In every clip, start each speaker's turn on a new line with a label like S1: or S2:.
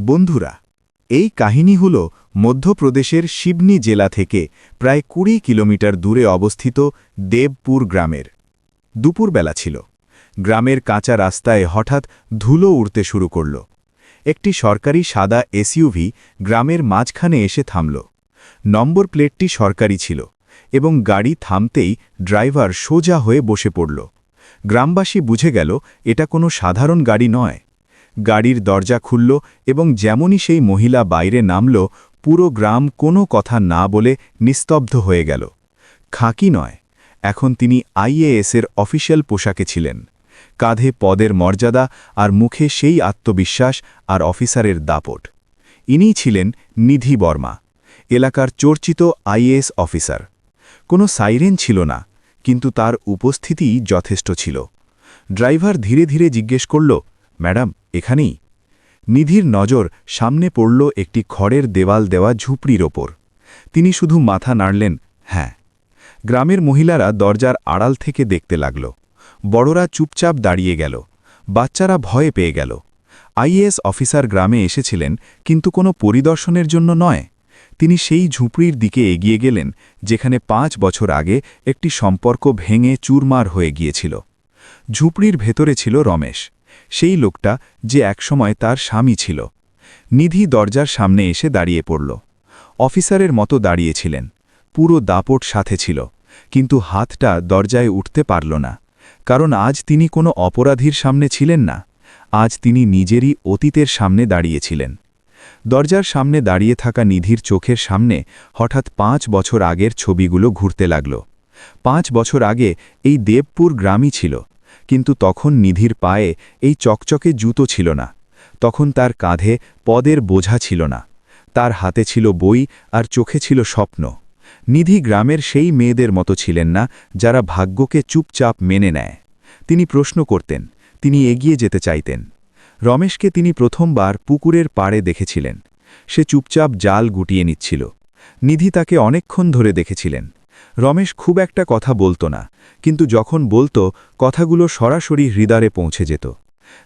S1: বন্ধুরা, এই কাহিনী হল মধ্যপ্রদেশের সিবনি জেলা থেকে প্রায় ২০ কিলোমিটার দূরে অবস্থিত দেবপুর গ্রামের। দুপুরবেলা ছিল। গ্রামের কাঁচা রাস্তায় হঠাৎ ধুলো উড়তে শুরু করল। একটি সরকারি সাদা এসইউভি গ্রামের মাঝখানে এসে থামল। নম্বর প্লেটটি সরকারি ছিল এবং গাড়ি থামতেই ড্রাইভার সোজা হয়ে বসে পড়ল। গ্রামবাসী বুঝে গেল এটা কোনো সাধারণ গাড়ি নয়। গাড়ির দরজা খুলল এবং যেমনই সেই মহিলা বাইরে নামল, পুরো গ্রাম কোনো কথা না বলে নিস্তব্ধ হয়ে গেল। খাঁকি নয়, এখন তিনি আইএএসের অফিসিয়াল পোশাকে ছিলেন। কাঁধে পদের মর্যাদা আর মুখে সেই আত্মবিশ্বাস আর অফিসারের দাপট। ইনিই ছিলেন নিধি বর্মা, এলাকার চর্চিত আইএএস অফিসার। কোনো সাইরেন ছিল না, কিন্তু তার উপস্থিতিই যথেষ্ট ছিল। ড্রাইভার ধীরে ধীরে জিজ্ঞেস করল, ম্যাডাম এখানেই? নিধির নজর সামনে পড়ল একটি খড়ের দেওয়াল দেওয়া ঝুপড়ির ওপর। তিনি শুধু মাথা নাড়লেন, হ্যাঁ। গ্রামের মহিলারা দরজার আড়াল থেকে দেখতে লাগল। বড়রা চুপচাপ দাঁড়িয়ে গেল। বাচ্চারা ভয়ে পেয়ে গেল। আইএএস অফিসার গ্রামে এসেছিলেন, কিন্তু কোনো পরিদর্শনের জন্য নয়। তিনি সেই ঝুপড়ির দিকে এগিয়ে গেলেন যেখানে ৫ বছর আগে একটি সম্পর্ক ভেঙে চুরমার হয়ে গিয়েছিল। ঝুপড়ির ভেতরে ছিল রমেশ, সেই লোকটা যে একসময় তার স্বামী ছিল। নিধি দরজার সামনে এসে দাঁড়িয়ে পড়ল। অফিসারের মতো দাঁড়িয়েছিলেন, পুরো দাপট সাথে ছিল, কিন্তু হাতটা দরজায় উঠতে পারল না। কারণ আজ তিনি কোনো অপরাধীর সামনে ছিলেন না, আজ তিনি নিজেরই অতীতের সামনে দাঁড়িয়েছিলেন। দরজার সামনে দাঁড়িয়ে থাকা নিধির চোখের সামনে হঠাৎ ৫ বছর আগের ছবিগুলো ঘুরতে লাগল। ৫ বছর আগে এই দেবপুর গ্রামই ছিল, কিন্তু তখন নিধির পায়ে এই চকচকে জুতো ছিল না। তখন তার কাঁধে পদের বোঝা ছিল না। তার হাতে ছিল বই আর চোখে ছিল স্বপ্ন। নিধি গ্রামের সেই মেয়েদের মতো ছিলেন না যারা ভাগ্যকে চুপচাপ মেনে নেয়। তিনি প্রশ্ন করতেন, তিনি এগিয়ে যেতে চাইতেন। রমেশকে তিনি প্রথমবার পুকুরের পাড়ে দেখেছিলেন। সে চুপচাপ জাল গুটিয়ে নিচ্ছিল। নিধি তাকে অনেকক্ষণ ধরে দেখেছিলেন। রমেশ খুব একটা কথা বলতো না, কিন্তু যখন বলতো কথাগুলো সরাসরি হৃদয়ে পৌঁছে যেত।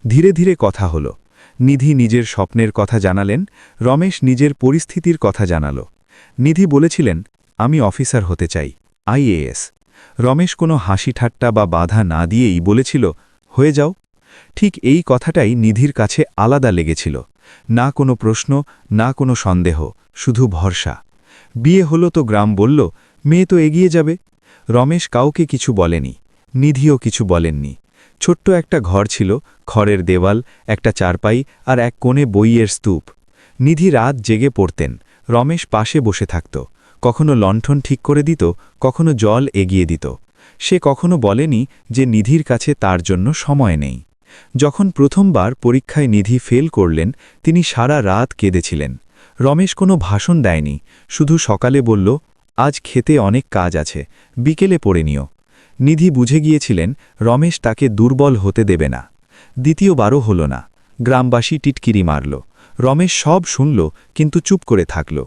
S1: ধীরে ধীরে কথা হলো। নিধি নিজের স্বপ্নের কথা জানালেন, রমেশ নিজের পরিস্থিতির কথা জানাল। নিধি বলেছিলেন, আমি অফিসার হতে চাই, আইএএস। রমেশ কোনো হাসি ঠাট্টা বা বাধা না দিয়েই বলেছিল, হয়ে যাও। ঠিক এই কথাটাই নিধির কাছে আলাদা লেগেছিল। না কোনো প্রশ্ন, না কোনো সন্দেহ, শুধু ভরসা। বিয়ে হলো তো গ্রাম বলল, মেয়ে তো এগিয়ে যাবে। রমেশ কাউকে কিছু বলেনি, নিধিও কিছু বলেননি। ছোট্ট একটা ঘর ছিল, খড়ের দেওয়াল, একটা চারপাই আর এক কোণে বইয়ের স্তূপ। নিধি রাত জেগে পড়তেন, রমেশ পাশে বসে থাকত। কখনো লণ্ঠন ঠিক করে দিত, কখনো জল এগিয়ে দিত। সে কখনো বলেনি যে নিধির কাছে তার জন্য সময় নেই। যখন প্রথমবার পরীক্ষায় নিধি ফেল করলেন, তিনি সারা রাত কেঁদেছিলেন। রমেশ কোনো ভাষণ দেয়নি, শুধু সকালে বলল, আজ খেতে অনেক কাজ আছে, বিকেলে পড়ে নিও। নিধি বুঝে গিয়েছিলেন রমেশ তাকে দুর্বল হতে দেবে না। দ্বিতীয়বারও হল না। গ্রামবাসী টিটকিরি মারল। রমেশ সব শুনল, কিন্তু চুপ করে থাকল।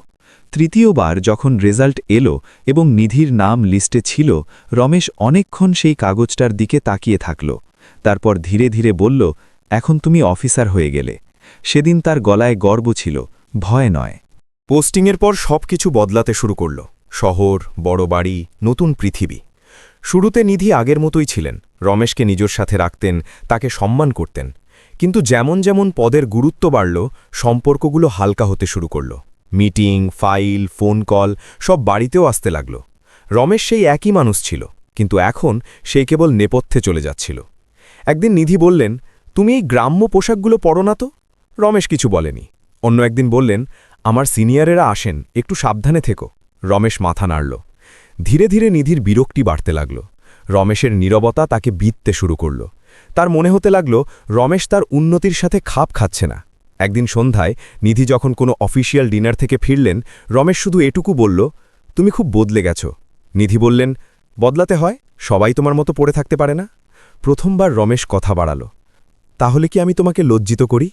S1: তৃতীয়বার যখন রেজাল্ট এলো এবং নিধির নাম লিস্টে ছিল, রমেশ অনেকক্ষণ সেই কাগজটার দিকে তাকিয়ে থাকল। তারপর ধীরে ধীরে বলল, এখন তুমি অফিসার হয়ে গেলে। সেদিন তার গলায় গর্ব ছিল, ভয় নয়।
S2: পোস্টিংয়ের পর সবকিছু বদলাতে শুরু করল। শহর, বড় বাড়ি, নতুন পৃথিবী। শুরুতে নিধি আগের মতোই ছিলেন, রমেশকে নিজের সাথে রাখতেন, তাকে সম্মান করতেন। কিন্তু যেমন যেমন পদের গুরুত্ব বাড়ল, সম্পর্কগুলো হালকা হতে শুরু করল। মিটিং, ফাইল, ফোন কল সব বাড়িতেও আসতে লাগল। রমেশ সেই একই মানুষ ছিল, কিন্তু এখন সেই কেবল নেপথ্যে চলে যাচ্ছিল। একদিন নিধি বললেন, তুমি এই গ্রাম্য পোশাকগুলো পরো না তো? রমেশ কিছু বলেনি। অন্য একদিন বললেন, আমার সিনিয়রেরা আসেন, একটু সাবধানে থেকো। রমেশ মাথা নাড়ল। ধীরে ধীরে নিধির বিরক্তি বাড়তে লাগল। রমেশের নীরবতা তাকে বিঁধতে শুরু করল। তার মনে হতে লাগল রমেশ তার উন্নতির সাথে খাপ খাচ্ছে না। একদিন সন্ধ্যায় নিধি যখন কোনো অফিসিয়াল ডিনার থেকে ফিরলেন, রমেশ শুধু এটুকু বলল, তুমি খুব বদলে গেছ। নিধি বললেন, বদলাতে হয়, সবাই তোমার মতো পড়ে থাকতে পারে না। প্রথমবার রমেশ কথা বাড়াল, তাহলে কি আমি তোমাকে লজ্জিত করি?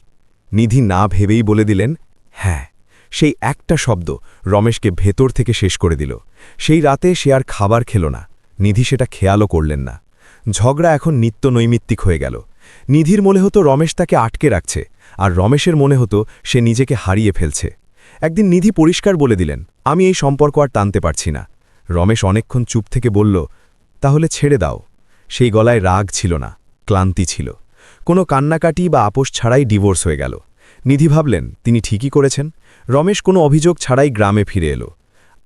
S2: নিধি না ভেবেই বলে দিলেন, হ্যাঁ। সেই একটা শব্দ রমেশকে ভেতর থেকে শেষ করে দিল। সেই রাতে সে আর খাবার খেল না। নিধি সেটা খেয়ালও করলেন না। ঝগড়া এখন নিত্য নৈমিত্তিক হয়ে গেল। নিধির মনে হতো রমেশ তাকে আটকে রাখছে, আর রমেশের মনে হতো সে নিজেকে হারিয়ে ফেলছে। একদিন নিধি পরিষ্কার বলে দিলেন, আমি এই সম্পর্ক আর টানতে পারছি না। রমেশ অনেকক্ষণ চুপ থেকে বলল, তাহলে ছেড়ে দাও। সেই গলায় রাগ ছিল না, ক্লান্তি ছিল। কোনো কান্নাকাটি বা আপোষ ছাড়াই ডিভোর্স হয়ে গেল। নিধি ভাবলেন তিনি ঠিকই করেছেন। রমেশ কোনো অভিযোগ ছাড়াই গ্রামে ফিরে এলো।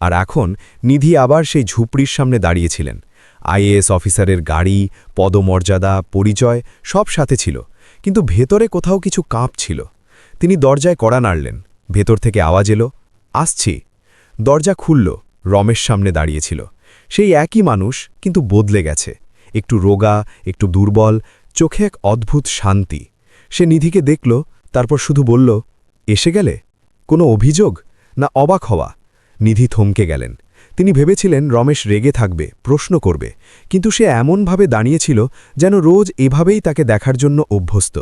S2: আর এখন নিধি আবার সেই ঝুপড়ির সামনে দাঁড়িয়েছিলেন। আইএএস অফিসারের গাড়ি, পদমর্যাদা, পরিচয় সব সাথে ছিল, কিন্তু ভেতরে কোথাও কিছু কাঁপছিল। তিনি দরজায় কড়া নাড়লেন। ভেতর থেকে আওয়াজ এলো, আসছি। দরজা খুলল। রমেশ সামনে দাঁড়িয়েছিল। সেই একই মানুষ, কিন্তু বদলে গেছে। একটু রোগা, একটু দুর্বল, চোখে এক অদ্ভুত শান্তি। সে নিধিকে দেখল, তারপর শুধু বলল, এসে গেলে? কোনো অভিযোগ না অবাক হওয়া? নিধি থমকে গেলেন। তিনি ভেবেছিলেন রমেশ রেগে থাকবে, প্রশ্ন করবে, কিন্তু সে এমনভাবে দাঁড়িয়েছিল যেন রোজ এভাবেই তাকে দেখার জন্য অভ্যস্ত।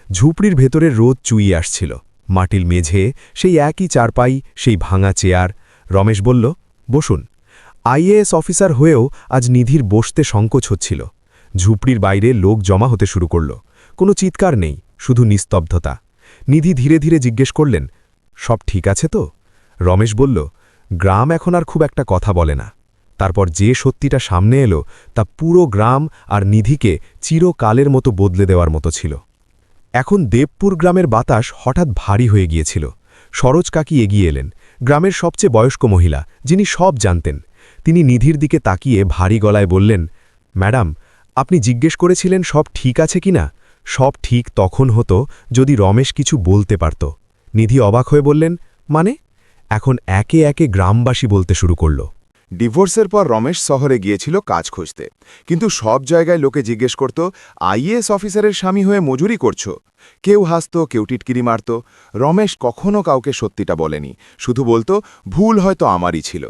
S2: ঝুপড়ির ভেতরের রোদ চুইয়ে আসছিল। মাটির মেঝে, সেই একই চারপাই, সেই ভাঙা চেয়ার। রমেশ বলল, বসুন। আইএএস অফিসার হয়েও আজ নিধির বসতে সংকোচ হচ্ছিল। ঝুপড়ির বাইরে লোক জমা হতে শুরু করল। কোনো চিৎকার নেই, শুধু নিস্তব্ধতা। নিধি ধীরে ধীরে জিজ্ঞেস করলেন, সব ঠিক আছে তো? রমেশ বলল, গ্রাম এখন আর খুব একটা কথা বলে না। তারপর যে সত্যিটা সামনে এলো তা পুরো গ্রাম আর নিধিকে চিরকালের মতো বদলে দেওয়ার মতো ছিল। এখন দেবপুর গ্রামের বাতাস হঠাৎ ভারী হয়ে গিয়েছিল। সরোজ কাকি এগিয়ে এলেন, গ্রামের সবচেয়ে বয়স্ক মহিলা, যিনি সব জানতেন। তিনি নিধির দিকে তাকিয়ে ভারী গলায় বললেন, ম্যাডাম, আপনি জিজ্ঞেস করেছিলেন সব ঠিক আছে কিনা? সব ঠিক তখন হতো যদি রমেশ কিছু বলতে পারত। নিধি অবাক হয়ে বললেন, মানে? এখন একে একে গ্রামবাসী বলতে শুরু করল।
S3: ডিভোর্সের পর রমেশ শহরে গিয়েছিল কাজ খুঁজতে, কিন্তু সব জায়গায় লোকে জিজ্ঞেস করত, আইএএস অফিসারের স্বামী হয়ে মজুরি করছো? কেউ হাসত, কেউ টিটকিরি মারত। রমেশ কখনো কাউকে সত্যিটা বলেনি, শুধু বলতো, ভুল হয়তো আমারই ছিল।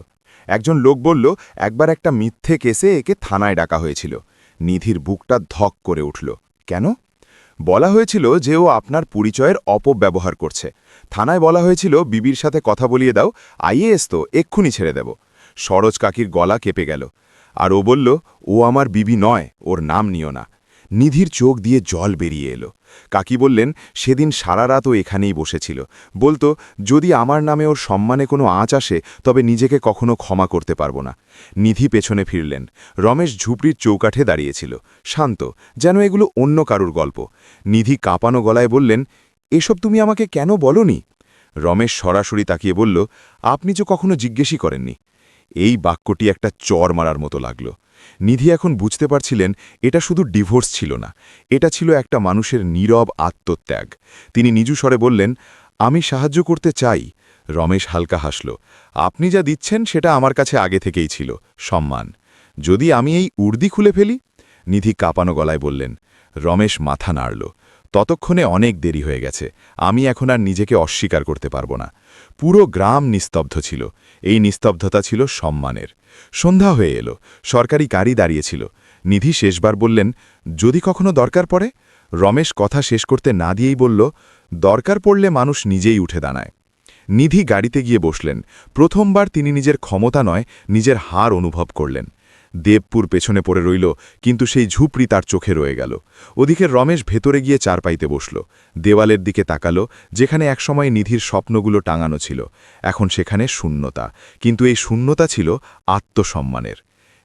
S3: একজন লোক বলল, একবার একটা মিথ্যে কেসে একে থানায় ডাকা হয়েছিল। নিধির বুকটা ধক করে উঠল। কেন? বলা হয়েছিল যে ও আপনার পরিচয়ের অপব্যবহার করছে। থানায় বলা হয়েছিল, বিবির সাথে কথা বলিয়ে দাও, আইএএস তো এক্ষুনি ছেড়ে দেব। সরোজ কাকির গলা কেঁপে গেল। আর ও বলল, ও আমার বিবি নয়, ওর নাম নিও না। নিধির চোখ দিয়ে জল বেরিয়ে এলো। কাকি বললেন, সেদিন সারা রাত ও এখানেই বসেছিল। বলতো, যদি আমার নামে ওর সম্মানে কোনো আঁচ আসে তবে নিজেকে কখনো ক্ষমা করতে পারবো না। নিধি পেছনে ফিরলেন। রমেশ ঝুপড়ির চৌকাঠে দাঁড়িয়েছিল, শান্ত, যেন এগুলো অন্য কারুর গল্প। নিধি কাঁপানো গলায় বললেন, এসব তুমি আমাকে কেন বলনি? রমেশ সরাসরি তাকিয়ে বলল, আপনি তো কখনো জিজ্ঞেসই করেননি। এই বাক্যটি একটা চর মারার মতো লাগল। নিধি এখন বুঝতে পারছিলেন এটা শুধু ডিভোর্স ছিল না, এটা ছিল একটা মানুষের নীরব আত্মত্যাগ। তিনি নিজু স্বরে বললেন, আমি সাহায্য করতে চাই। রমেশ হালকা হাসল। আপনি যা দিচ্ছেন সেটা আমার কাছে আগে থেকেই ছিল, সম্মান। যদি আমি এই উর্দি খুলে ফেলি? নিধি কাঁপানো গলায় বললেন। রমেশ মাথা নাড়ল। ততক্ষণে অনেক দেরি হয়ে গেছে, আমি এখন আর নিজেকে অস্বীকার করতে পারব না। পুরো গ্রাম নিস্তব্ধ ছিল। এই নিস্তব্ধতা ছিল সম্মানের। সন্ধ্যা হয়ে এলো, সরকারি গাড়ি দাঁড়িয়েছিল। নিধি শেষবার বললেন, যদি কখনো দরকার পড়ে? রমেশ কথা শেষ করতে না দিয়েই বলল, দরকার পড়লে মানুষ নিজেই উঠে দাঁড়ায়। নিধি গাড়িতে গিয়ে বসলেন। প্রথমবার তিনি নিজের ক্ষমতা নয়, নিজের হার অনুভব করলেন। দেবপুর পেছনে পড়ে রইল, কিন্তু সেই ঝুপড়ি তার চোখে রয়ে গেল। ওদিকে রমেশ ভেতরে গিয়ে চারপাইতে বসল। দেওয়ালের দিকে তাকালো, যেখানে একসময় নিধির স্বপ্নগুলো টাঙানো ছিল। এখন সেখানে শূন্যতা, কিন্তু এই শূন্যতা ছিল আত্মসম্মানের।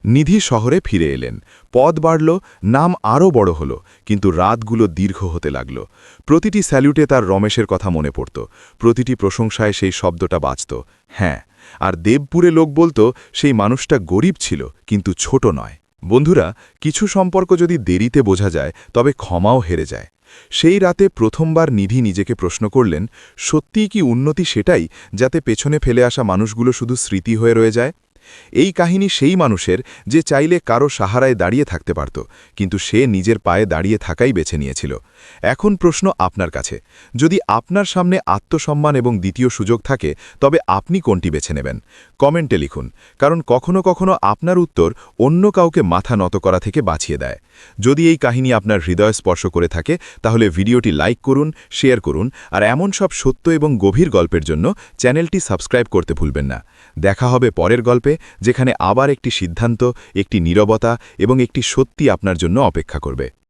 S3: নিধি শহরে ফিরে এলেন। পদ বাড়ল, নাম আরও বড় হল, কিন্তু রাতগুলো দীর্ঘ হতে লাগল। প্রতিটি স্যালুটে তার রমেশের কথা মনে পড়ত, প্রতিটি প্রশংসায় সেই শব্দটা বাজত, হ্যাঁ। আর দেবপুরে লোক বলতো, সেই মানুষটা গরিব ছিল, কিন্তু ছোট নয়। বন্ধুরা, কিছু সম্পর্ক যদি দেরিতে বোঝা যায় তবে ক্ষমাও হেরে যায়। সেই রাতে প্রথমবার নিধি নিজেকে প্রশ্ন করলেন, সত্যিই কি উন্নতি সেটাই যাতে পেছনে ফেলে আসা মানুষগুলো শুধু স্মৃতি হয়ে রয়ে যায়? এই কাহিনী সেই মানুষের যে চাইলে কারো সাহারায় দাঁড়িয়ে থাকতে পারত, কিন্তু সে নিজের পায়ে দাঁড়িয়ে থাকাই বেছে নিয়েছিল। এখন প্রশ্ন আপনার কাছে, যদি আপনার সামনে আত্মসম্মান এবং দ্বিতীয় সুযোগ থাকে তবে আপনি কোনটি বেছে নেবেন? কমেন্টে লিখুন, কারণ কখনো কখনো আপনার উত্তর অন্য কাউকে মাথা নত করা থেকে বাঁচিয়ে দেয়। যদি এই কাহিনী আপনার হৃদয় স্পর্শ করে থাকে তাহলে ভিডিওটি লাইক করুন, শেয়ার করুন, আর এমন সব সত্য এবং গভীর গল্পের জন্য চ্যানেলটি সাবস্ক্রাইব করতে ভুলবেন না। দেখা হবে পরের গল্পে, যেখানে আবার একটি সিদ্ধান্ত, একটি নীরবতা এবং একটি সত্যি আপনার জন্য অপেক্ষা করবে।